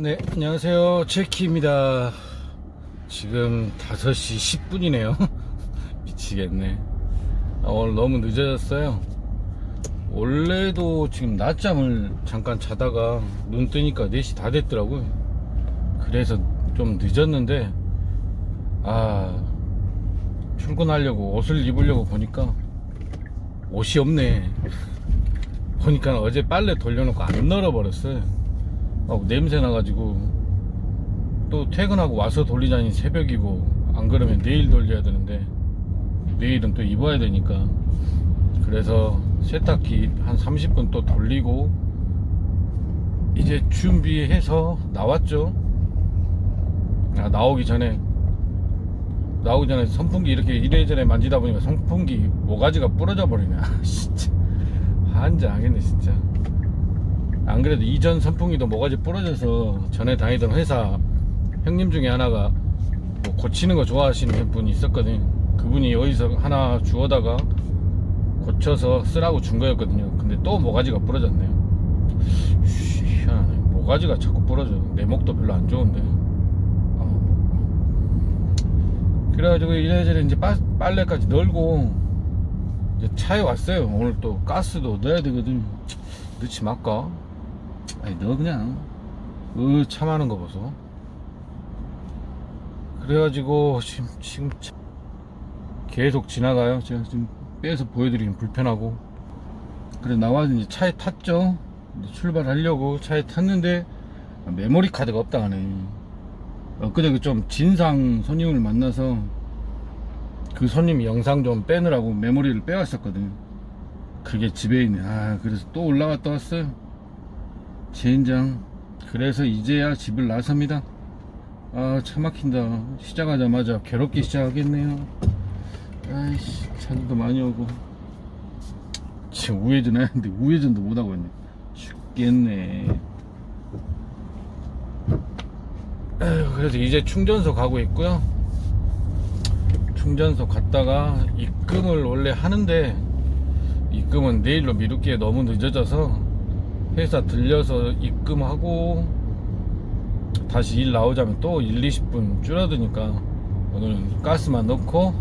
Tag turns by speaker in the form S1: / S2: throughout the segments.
S1: 네, 안녕하세요. 제키입니다. 지금 5시 10분이네요. 미치겠네. 오늘 너무 늦어졌어요. 원래도 지금 낮잠을 잠깐 자다가 눈 뜨니까 4시 다 됐더라고요. 그래서 좀 늦었는데, 출근하려고 옷을 입으려고 보니까 옷이 없네. 보니까 어제 빨래 돌려놓고 안 널어버렸어요. 냄새 나가지고 또 퇴근하고 와서 돌리자니 새벽이고, 안 그러면 내일 돌려야 되는데 내일은 또 입어야 되니까, 그래서 세탁기 한 30분 또 돌리고 이제 준비해서 나왔죠. 나오기 전에 선풍기 이렇게 이래저래 만지다 보니까 선풍기 모가지가 부러져 버리네. 진짜 환장하겠네 진짜. 안 그래도 이전 선풍기도 모가지 부러져서 전에 다니던 회사 형님 중에 하나가 뭐 고치는 거 좋아하시는 분이 있었거든. 그분이 어디서 하나 주워다가 고쳐서 쓰라고 준 거였거든요. 근데 또 모가지가 부러졌네요. 희한하네. 모가지가 자꾸 부러져. 내 목도 별로 안 좋은데. 그래가지고 이래저래 이제 빨래까지 널고 이제 차에 왔어요. 오늘 또 가스도 넣어야 되거든. 넣지 말까? 아니, 너 그냥 차 많은 거 보소. 그래가지고 지금 계속 지나가요. 제가 지금 빼서 보여드리긴 불편하고. 그래 나와서 이제 차에 탔죠. 이제 출발하려고 차에 탔는데 메모리 카드가 없다 하네. 엊그제 좀 진상 손님을 만나서 그 손님이 영상 좀 빼느라고 메모리를 빼왔었거든. 그게 집에 있네. 그래서 또 올라갔다 왔어요. 젠장. 그래서 이제야 집을 나섭니다. 차 막힌다. 시작하자마자 괴롭기 시작하겠네요. 아이씨, 차들도 많이 오고. 지금 우회전 했는데 우회전도 못하고 있네. 죽겠네. 그래서 이제 충전소 가고 있고요. 충전소 갔다가 입금을 원래 하는데, 입금은 내일로 미룰게 너무 늦어져서 회사 들려서 입금하고 다시 일 나오자면 또 1-20분 줄어드니까 오늘은 가스만 넣고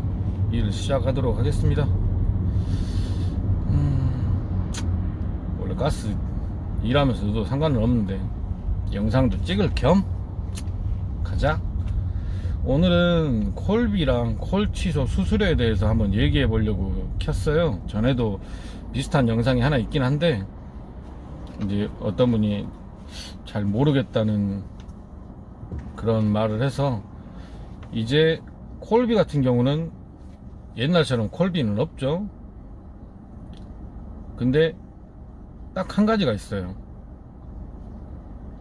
S1: 일을 시작하도록 하겠습니다. 원래 가스 일하면서 도 상관은 없는데 영상도 찍을 겸 가자. 오늘은 콜비랑 콜 취소 수수료에 대해서 한번 얘기해 보려고 켰어요. 전에도 비슷한 영상이 하나 있긴 한데 이제 어떤 분이 잘 모르겠다는 그런 말을 해서, 이제 콜비 같은 경우는 옛날처럼 콜비는 없죠. 근데 딱 한 가지가 있어요.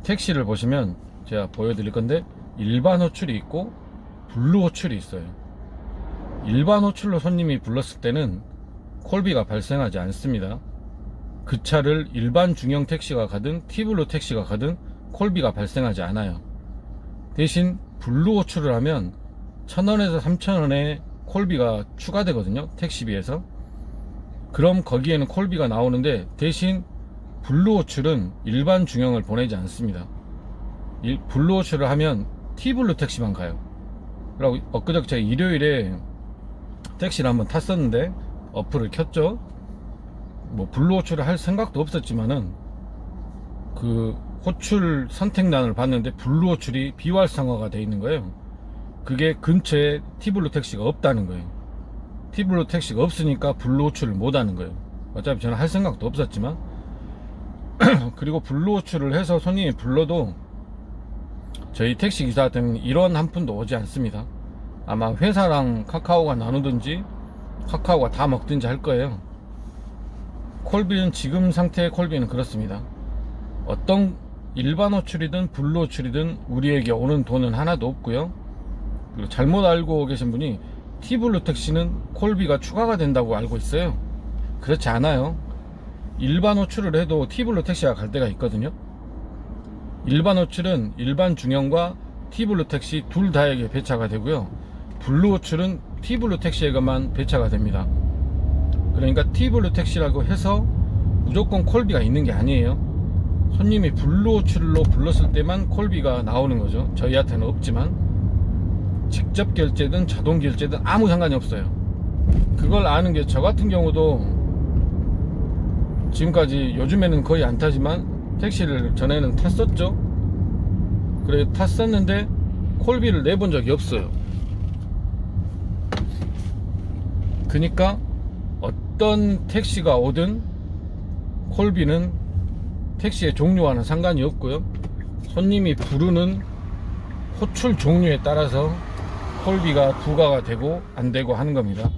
S1: 택시를 보시면 제가 보여드릴 건데, 일반 호출이 있고 블루 호출이 있어요. 일반 호출로 손님이 불렀을 때는 콜비가 발생하지 않습니다. 그 차를 일반 중형 택시가 가든 티블루 택시가 가든 콜비가 발생하지 않아요. 대신 블루 호출을 하면 1,000원에서 3,000원의 콜비가 추가되거든요, 택시비에서. 그럼 거기에는 콜비가 나오는데, 대신 블루 호출은 일반 중형을 보내지 않습니다. 블루 호출을 하면 티블루 택시만 가요. 그리고 엊그저께 제가 일요일에 택시를 한번 탔었는데 어플을 켰죠. 뭐 블루 호출을 할 생각도 없었지만은 그 호출 선택란을 봤는데 블루 호출이 비활성화가 되어 있는 거예요. 그게 근처에 티블루 택시가 없다는 거예요. 티블루 택시가 없으니까 블루 호출을 못 하는 거예요. 어차피 저는 할 생각도 없었지만. 그리고 블루 호출을 해서 손님이 불러도 저희 택시 기사한테는 일원 한 푼도 오지 않습니다. 아마 회사랑 카카오가 나누든지 카카오가 다 먹든지 할 거예요. 콜비는, 지금 상태의 콜비는 그렇습니다. 어떤 일반 호출이든 블루 호출이든 우리에게 오는 돈은 하나도 없고요. 그리고 잘못 알고 계신 분이 티블루 택시는 콜비가 추가가 된다고 알고 있어요. 그렇지 않아요. 일반 호출을 해도 티블루 택시가 갈 때가 있거든요. 일반 호출은 일반 중형과 티블루 택시 둘 다에게 배차가 되고요. 블루 호출은 티블루 택시에게만 배차가 됩니다. 그러니까 티블루 택시라고 해서 무조건 콜비가 있는 게 아니에요. 손님이 블루 호출로 불렀을 때만 콜비가 나오는 거죠. 저희한테는 없지만 직접 결제든 자동 결제든 아무 상관이 없어요. 그걸 아는 게 저 같은 경우도 지금까지 요즘에는 거의 안 타지만 택시를 전에는 탔었죠. 그래 탔었는데 콜비를 내본 적이 없어요. 그러니까 어떤 택시가 오든 콜비는 택시의 종류와는 상관이 없고요. 손님이 부르는 호출 종류에 따라서 콜비가 부과가 되고 안 되고 하는 겁니다.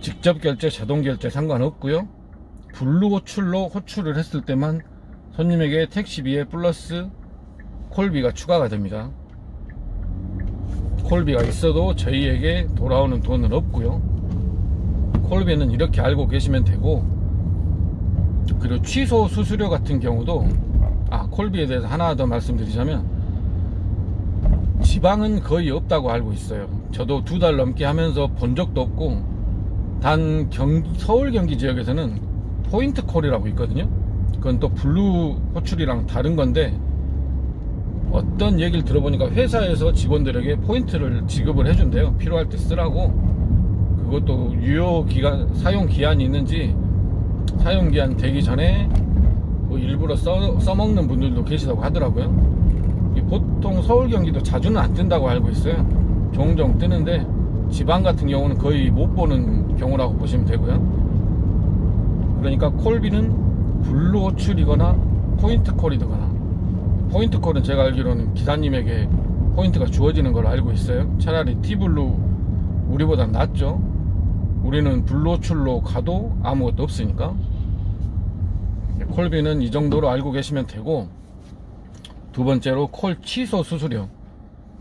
S1: 직접 결제, 자동 결제 상관없고요. 블루 호출로 호출을 했을 때만 손님에게 택시비에 플러스 콜비가 추가가 됩니다. 콜비가 있어도 저희에게 돌아오는 돈은 없고요. 콜비는 이렇게 알고 계시면 되고, 그리고 취소 수수료 같은 경우도 콜비에 대해서 하나 더 말씀드리자면 지방은 거의 없다고 알고 있어요. 저도 2달 넘게 하면서 본 적도 없고, 단 서울 경기 지역에서는 포인트 콜이라고 있거든요. 그건 또 블루 호출이랑 다른 건데, 어떤 얘기를 들어보니까 회사에서 직원들에게 포인트를 지급을 해준대요. 필요할 때 쓰라고. 그것도 유효 기간, 사용 기한이 있는지 사용 기한 되기 전에 뭐 일부러 써먹는 분들도 계시다고 하더라고요. 보통 서울 경기도 자주는 안 뜬다고 알고 있어요. 종종 뜨는데 지방 같은 경우는 거의 못 보는 경우라고 보시면 되고요. 그러니까 콜비는 블루 호출이거나 포인트 콜이거나, 포인트 콜은 제가 알기로는 기사님에게 포인트가 주어지는 걸로 알고 있어요. 차라리 T블루 우리보단 낫죠. 우리는 블루 호출로 가도 아무것도 없으니까. 콜비는 이 정도로 알고 계시면 되고, 두 번째로 콜 취소 수수료.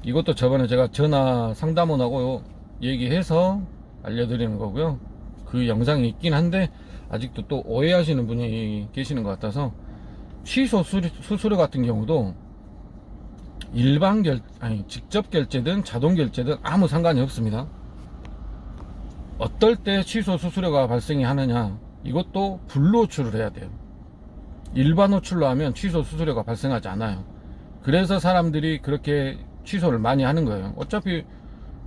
S1: 이것도 저번에 제가 전화 상담원하고 얘기해서 알려드리는 거고요. 그 영상이 있긴 한데 아직도 또 오해하시는 분이 계시는 것 같아서, 취소 수수료 같은 경우도 직접 결제든 자동 결제든 아무 상관이 없습니다. 어떨 때 취소 수수료가 발생이 하느냐, 이것도 블루 호출을 해야 돼요. 일반 호출로 하면 취소 수수료가 발생하지 않아요. 그래서 사람들이 그렇게 취소를 많이 하는 거예요. 어차피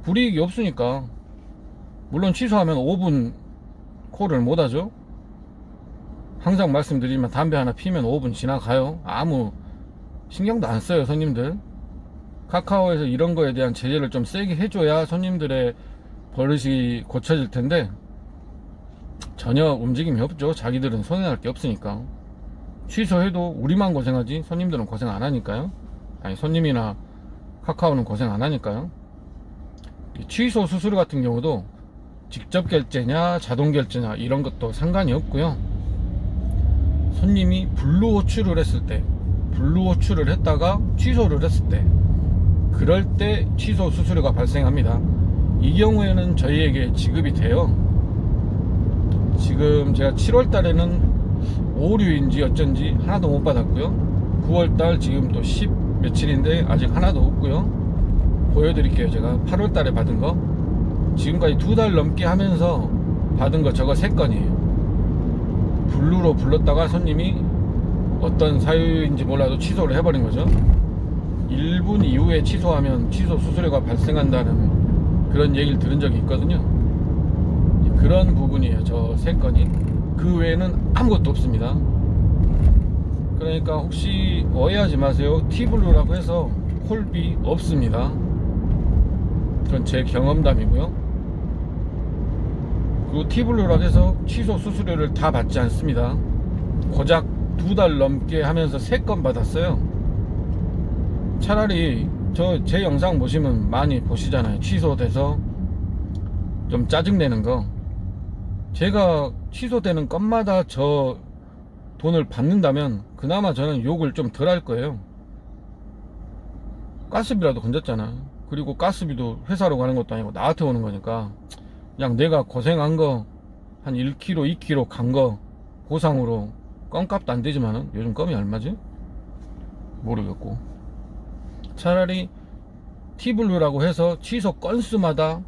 S1: 불이익이 없으니까. 물론 취소하면 5분 콜을 못 하죠. 항상 말씀드리지만 담배 하나 피면 5분 지나가요. 아무 신경도 안 써요, 손님들. 카카오에서 이런 거에 대한 제재를 좀 세게 해줘야 손님들의 버릇이 고쳐질 텐데 전혀 움직임이 없죠. 자기들은 손해날 게 없으니까. 취소해도 우리만 고생하지 손님들은 고생 안 하니까요. 손님이나 카카오는 고생 안 하니까요. 취소 수수료 같은 경우도 직접 결제냐 자동 결제냐 이런 것도 상관이 없고요. 손님이 블루 호출을 했을 때, 블루 호출을 했다가 취소를 했을 때, 그럴 때 취소 수수료가 발생합니다. 이 경우에는 저희에게 지급이 돼요. 지금 제가 7월 달에는 오류인지 어쩐지 하나도 못 받았고요. 9월 달 지금 또 10 며칠인데 아직 하나도 없고요. 보여드릴게요. 제가 8월 달에 받은 거, 지금까지 2달 넘게 하면서 받은 거 저거 3건이에요. 블루로 불렀다가 손님이 어떤 사유인지 몰라도 취소를 해버린 거죠. 1분 이후에 취소하면 취소 수수료가 발생한다는 그런 얘기를 들은 적이 있거든요. 그런 부분이에요. 저 3건이. 그 외에는 아무것도 없습니다. 그러니까 혹시 오해하지 마세요. T블루라고 해서 콜비 없습니다. 그건 제 경험담이고요. 그리고 T블루라고 해서 취소 수수료를 다 받지 않습니다. 고작 2달 넘게 하면서 3건 받았어요. 차라리 제 영상 보시면 많이 보시잖아요. 취소돼서 좀 짜증내는 거. 제가 취소되는 건마다 저 돈을 받는다면 그나마 저는 욕을 좀 덜 할 거예요. 가스비라도 건졌잖아. 그리고 가스비도 회사로 가는 것도 아니고 나한테 오는 거니까 그냥 내가 고생한 거 한 1kg, 2kg 간 거 보상으로, 껌값도 안 되지만은 요즘 껌이 얼마지? 모르겠고, 차라리 T블루라고 해서 취소 건수마다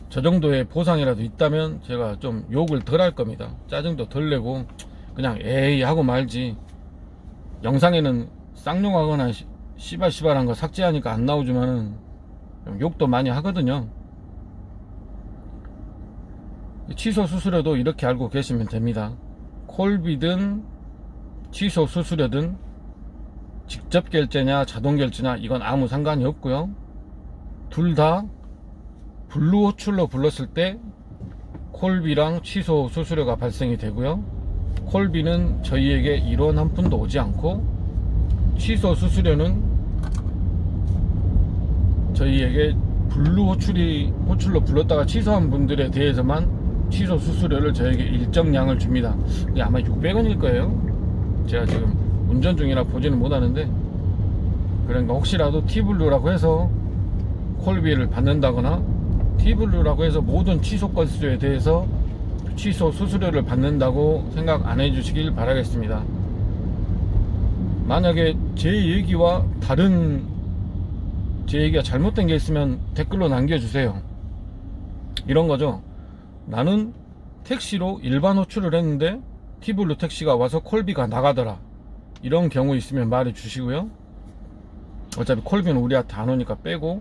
S1: 저 정도의 보상이라도 있다면 제가 좀 욕을 덜 할 겁니다. 짜증도 덜 내고 그냥 에이 하고 말지. 영상에는 쌍욕하거나 씨발씨발한 거 삭제하니까 안 나오지만은 욕도 많이 하거든요. 취소 수수료도 이렇게 알고 계시면 됩니다. 콜비든 취소 수수료든 직접 결제냐 자동 결제냐 이건 아무 상관이 없고요. 둘 다 블루 호출로 불렀을 때 콜비랑 취소 수수료가 발생이 되고요. 콜비는 저희에게 1원 한 푼도 오지 않고, 취소 수수료는 저희에게 블루 호출로 불렀다가 취소한 분들에 대해서만 취소 수수료를 저에게 일정량을 줍니다. 이게 아마 600원일 거예요. 제가 지금 운전 중이라 보지는 못하는데, 그러니까 혹시라도 티블루라고 해서 콜비를 받는다거나 티블루라고 해서 모든 취소 건수에 대해서 취소 수수료를 받는다고 생각 안 해주시길 바라겠습니다. 만약에 제 얘기와 다른, 제 얘기가 잘못된 게 있으면 댓글로 남겨주세요. 이런 거죠. 나는 택시로 일반 호출을 했는데 티블루 택시가 와서 콜비가 나가더라. 이런 경우 있으면 말해 주시고요. 어차피 콜비는 우리한테 안 오니까 빼고,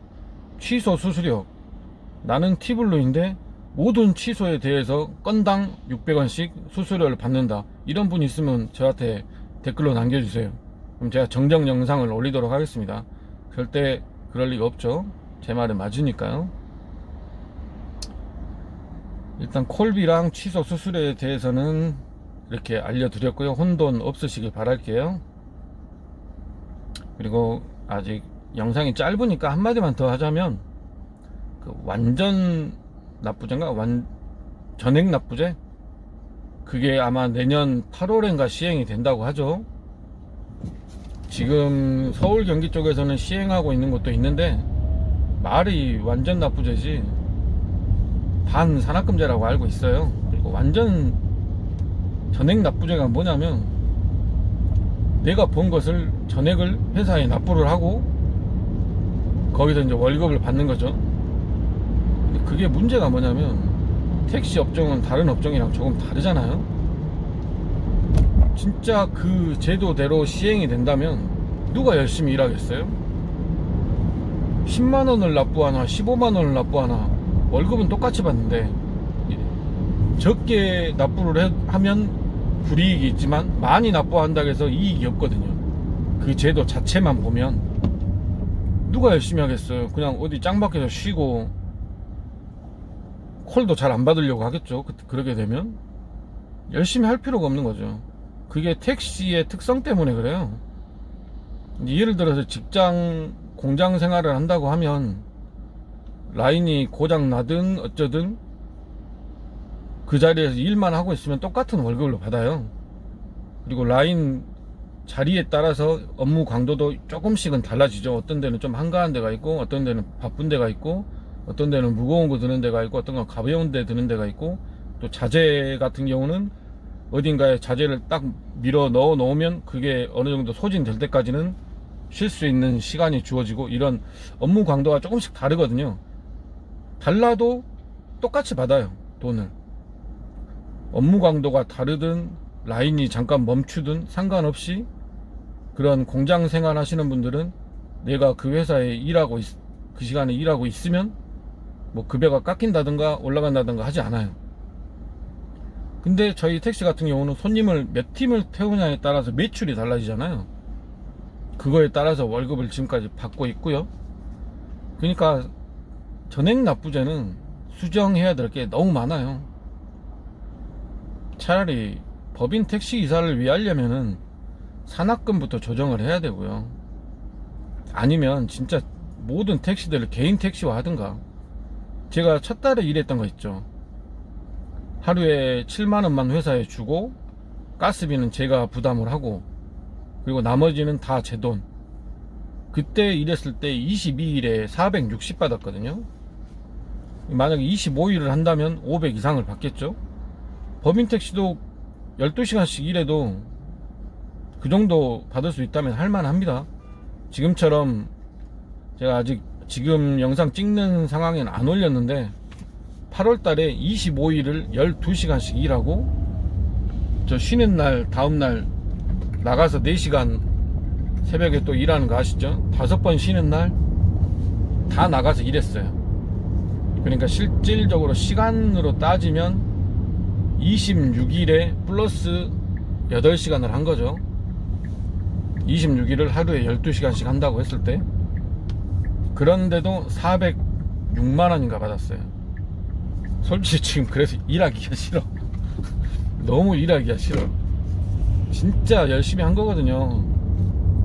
S1: 취소 수수료, 나는 티블루인데 모든 취소에 대해서 건당 600원씩 수수료를 받는다. 이런 분 있으면 저한테 댓글로 남겨주세요. 그럼 제가 정정 영상을 올리도록 하겠습니다. 절대 그럴 리가 없죠. 제 말은 맞으니까요. 일단 콜비랑 취소 수수료에 대해서는 이렇게 알려드렸고요. 혼돈 없으시길 바랄게요. 그리고 아직 영상이 짧으니까 한마디만 더 하자면, 그 완전 납부제인가? 전액 납부제? 그게 아마 내년 8월인가 시행이 된다고 하죠. 지금 서울 경기 쪽에서는 시행하고 있는 것도 있는데, 말이 완전 납부제지 반 산악금제라고 알고 있어요. 그리고 완전 전액 납부제가 뭐냐면, 내가 번 것을 전액을 회사에 납부를 하고 거기서 이제 월급을 받는 거죠. 근데 그게 문제가 뭐냐면, 택시 업종은 다른 업종이랑 조금 다르잖아요. 진짜 그 제도대로 시행이 된다면 누가 열심히 일하겠어요? 10만원을 납부하나 15만원을 납부하나 월급은 똑같이 받는데, 적게 납부를 하면 불이익이 있지만 많이 납부한다고 해서 이익이 없거든요. 그 제도 자체만 보면 누가 열심히 하겠어요? 그냥 어디 짱박혀서 쉬고 콜도 잘 안 받으려고 하겠죠. 그러게 되면 열심히 할 필요가 없는 거죠. 그게 택시의 특성 때문에 그래요. 예를 들어서 직장 공장 생활을 한다고 하면 라인이 고장 나든 어쩌든 그 자리에서 일만 하고 있으면 똑같은 월급을 받아요. 그리고 라인 자리에 따라서 업무 강도도 조금씩은 달라지죠. 어떤 데는 좀 한가한 데가 있고, 어떤 데는 바쁜 데가 있고, 어떤 데는 무거운 거 드는 데가 있고, 어떤 건 가벼운 데 드는 데가 있고, 또 자재 같은 경우는 어딘가에 자재를 딱 밀어 넣어 놓으면 그게 어느 정도 소진될 때까지는 쉴 수 있는 시간이 주어지고, 이런 업무 강도가 조금씩 다르거든요. 달라도 똑같이 받아요, 돈을. 업무 강도가 다르든 라인이 잠깐 멈추든 상관없이 그런 공장 생활 하시는 분들은 내가 그 회사에 그 시간에 일하고 있으면 뭐 급여가 깎인다든가 올라간다든가 하지 않아요. 근데 저희 택시 같은 경우는 손님을 몇 팀을 태우냐에 따라서 매출이 달라지잖아요. 그거에 따라서 월급을 지금까지 받고 있고요. 그러니까 전액 납부제는 수정해야 될 게 너무 많아요. 차라리 법인 택시기사를 위하려면은 산악금부터 조정을 해야 되고요. 아니면 진짜 모든 택시들을 개인 택시화 하든가. 제가 첫 달에 일했던 거 있죠. 하루에 7만원만 회사에 주고 가스비는 제가 부담을 하고, 그리고 나머지는 다 제 돈. 그때 일했을 때 22일에 460 받았거든요. 만약에 25일을 한다면 500 이상을 받겠죠. 법인 택시도 12시간씩 일해도 그 정도 받을 수 있다면 할만합니다. 지금처럼 제가 아직 지금 영상 찍는 상황에는 안 올렸는데 8월달에 25일을 12시간씩 일하고, 저 쉬는 날 다음날 나가서 4시간 새벽에 또 일하는 거 아시죠? 5번 쉬는 날 다 나가서 일했어요. 그러니까 실질적으로 시간으로 따지면 26일에 플러스 8시간을 한 거죠. 26일을 하루에 12시간씩 한다고 했을 때, 그런데도 406만원인가 받았어요. 솔직히 지금 그래서 일하기가 싫어. 너무 일하기가 싫어. 진짜 열심히 한 거거든요.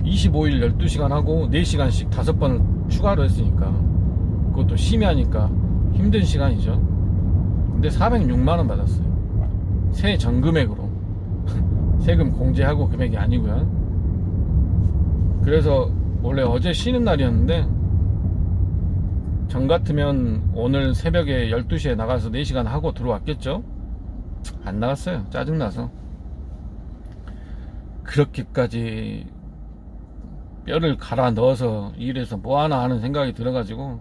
S1: 25일 12시간 하고 4시간씩 5번을 추가로 했으니까, 그것도 심야니까 힘든 시간이죠. 근데 406만원 받았어요. 새 전금액으로. 세금 공제하고 금액이 아니고요. 그래서 원래 어제 쉬는 날이었는데, 전 같으면 오늘 새벽에 12시에 나가서 4시간 하고 들어왔겠죠? 안 나갔어요. 짜증나서. 그렇게까지 뼈를 갈아 넣어서 일해서 뭐하나 하는 생각이 들어가지고,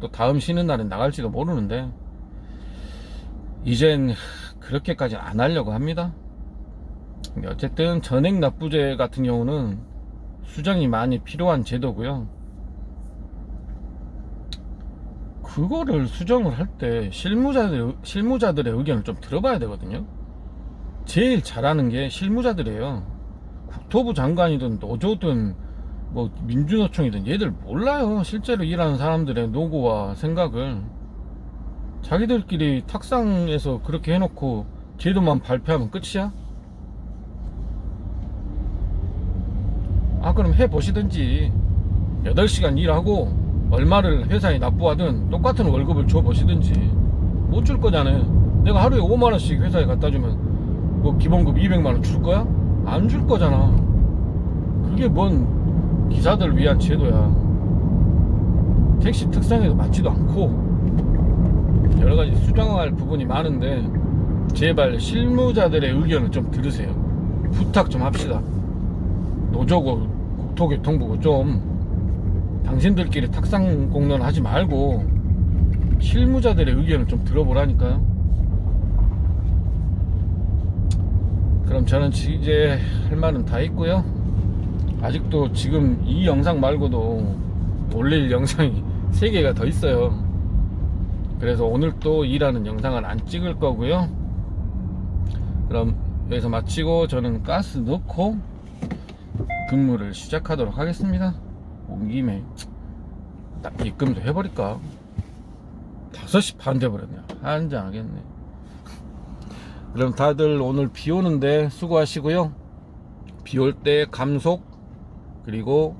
S1: 또 다음 쉬는 날엔 나갈지도 모르는데, 이젠 그렇게까지 안 하려고 합니다. 어쨌든 전액 납부제 같은 경우는 수정이 많이 필요한 제도고요. 그거를 수정을 할 때 실무자들의 의견을 좀 들어봐야 되거든요. 제일 잘하는 게 실무자들이에요. 국토부 장관이든 노조든 뭐 민주노총이든 얘들 몰라요. 실제로 일하는 사람들의 노고와 생각을. 자기들끼리 탁상에서 그렇게 해놓고 제도만 발표하면 끝이야? 그럼 해보시든지. 8시간 일하고 얼마를 회사에 납부하든 똑같은 월급을 줘보시든지. 못 줄 거잖아요. 내가 하루에 5만원씩 회사에 갖다 주면 뭐 기본급 200만원 줄 거야? 안 줄 거잖아. 그게 뭔 기사들을 위한 제도야. 택시 특성에도 맞지도 않고, 여러가지 수정할 부분이 많은데, 제발 실무자들의 의견을 좀 들으세요. 부탁 좀 합시다. 노조고 국토교통부고 좀 당신들끼리 탁상 공론 하지 말고 실무자들의 의견을 좀 들어보라니까요. 그럼 저는 이제 할 말은 다 했고요. 아직도 지금 이 영상 말고도 올릴 영상이 3개가 더 있어요. 그래서 오늘 또 일하는 영상을 안 찍을 거고요. 그럼 여기서 마치고 저는 가스 넣고 근무를 시작하도록 하겠습니다. 온 김에 딱 입금도 해버릴까? 5시 반 돼버렸네. 한장 하겠네. 그럼 다들 오늘 비 오는데 수고하시고요. 비 올 때 감속, 그리고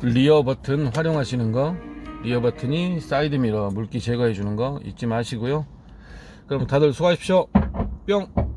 S1: 리어 버튼 활용하시는 거, 리어 버튼이 사이드미러 물기 제거해 주는 거 잊지 마시고요. 그럼 다들 수고하십시오. 뿅.